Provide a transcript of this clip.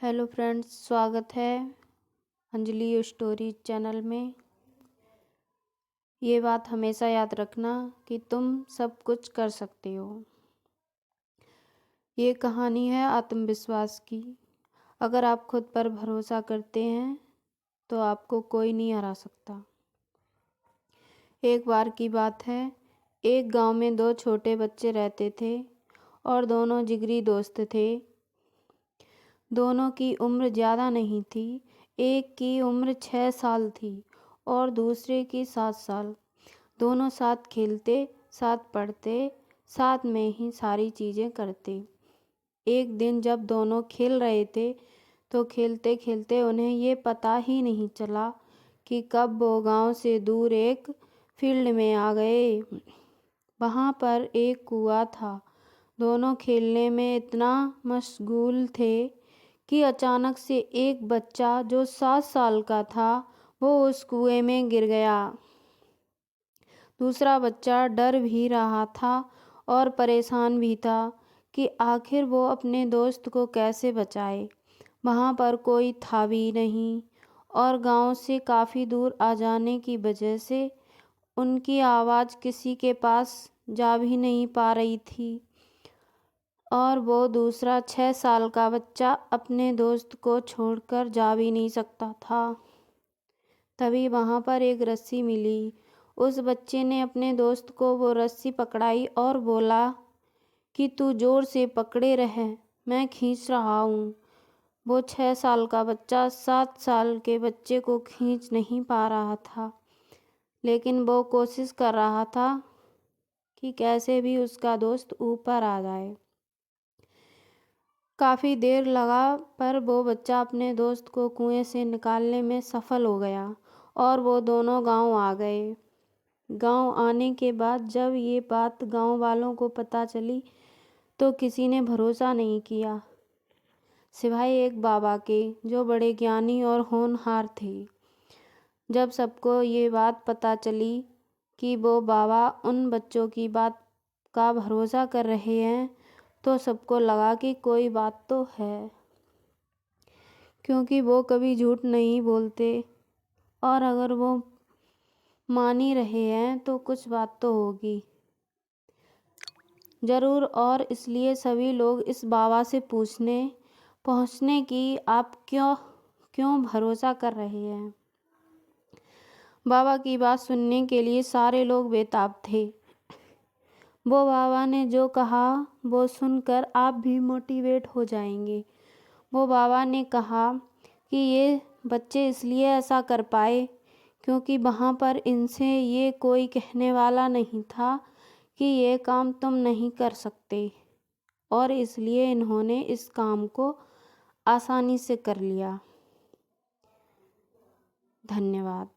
Hello friends, स्वागत है Anjali story channel में। ये बात हमेशा याद रखना कि तुम सब कुछ कर सकते हो। ये कहानी है आत्मविश्वास की। अगर आप खुद पर भरोसा करते हैं तो आपको कोई नहीं हरा सकता। एक बार की बात है, एक गांव में दो छोटे बच्चे रहते थे और दोनों जिगरी दोस्त थे। दोनों की उम्र ज़्यादा नहीं थी। एक की उम्र 6 साल थी और दूसरे की 7 साल। दोनों साथ खेलते, साथ पढ़ते, साथ में ही सारी चीज़ें करते। एक दिन जब दोनों खेल रहे थे तो खेलते खेलते उन्हें ये पता ही नहीं चला कि कब वो गांव से दूर एक फील्ड में आ गए। वहाँ पर एक कुआं था। दोनों खेलने में इतना मशगूल थे कि अचानक से एक बच्चा जो 7 साल का था वो उस कुएं में गिर गया। दूसरा बच्चा डर भी रहा था और परेशान भी था कि आखिर वो अपने दोस्त को कैसे बचाए। वहाँ पर कोई था भी नहीं और गांव से काफ़ी दूर आ जाने की वजह से उनकी आवाज़ किसी के पास जा भी नहीं पा रही थी और वो दूसरा 6 साल का बच्चा अपने दोस्त को छोड़कर जा भी नहीं सकता था। तभी वहाँ पर एक रस्सी मिली। उस बच्चे ने अपने दोस्त को वो रस्सी पकड़ाई और बोला कि तू जोर से पकड़े रह, मैं खींच रहा हूँ। वो 6 साल का बच्चा 7 साल के बच्चे को खींच नहीं पा रहा था, लेकिन वो कोशिश कर रहा था कि कैसे भी उसका दोस्त ऊपर आ जाए। काफ़ी देर लगा पर वो बच्चा अपने दोस्त को कुएं से निकालने में सफल हो गया और वो दोनों गांव आ गए। गांव आने के बाद जब ये बात गांव वालों को पता चली तो किसी ने भरोसा नहीं किया, सिवाय एक बाबा के जो बड़े ज्ञानी और होनहार थे। जब सबको ये बात पता चली कि वो बाबा उन बच्चों की बात का भरोसा कर रहे हैं तो सबको लगा कि कोई बात तो है, क्योंकि वो कभी झूठ नहीं बोलते और अगर वो मान ही रहे हैं तो कुछ बात तो होगी ज़रूर। और इसलिए सभी लोग इस बाबा से पूछने पहुँचने कि आप क्यों भरोसा कर रहे हैं। बाबा की बात सुनने के लिए सारे लोग बेताब थे। वो बाबा ने जो कहा वो सुनकर आप भी मोटिवेट हो जाएंगे। वो बाबा ने कहा कि ये बच्चे इसलिए ऐसा कर पाए क्योंकि वहाँ पर इनसे ये कोई कहने वाला नहीं था कि ये काम तुम नहीं कर सकते, और इसलिए इन्होंने इस काम को आसानी से कर लिया। धन्यवाद।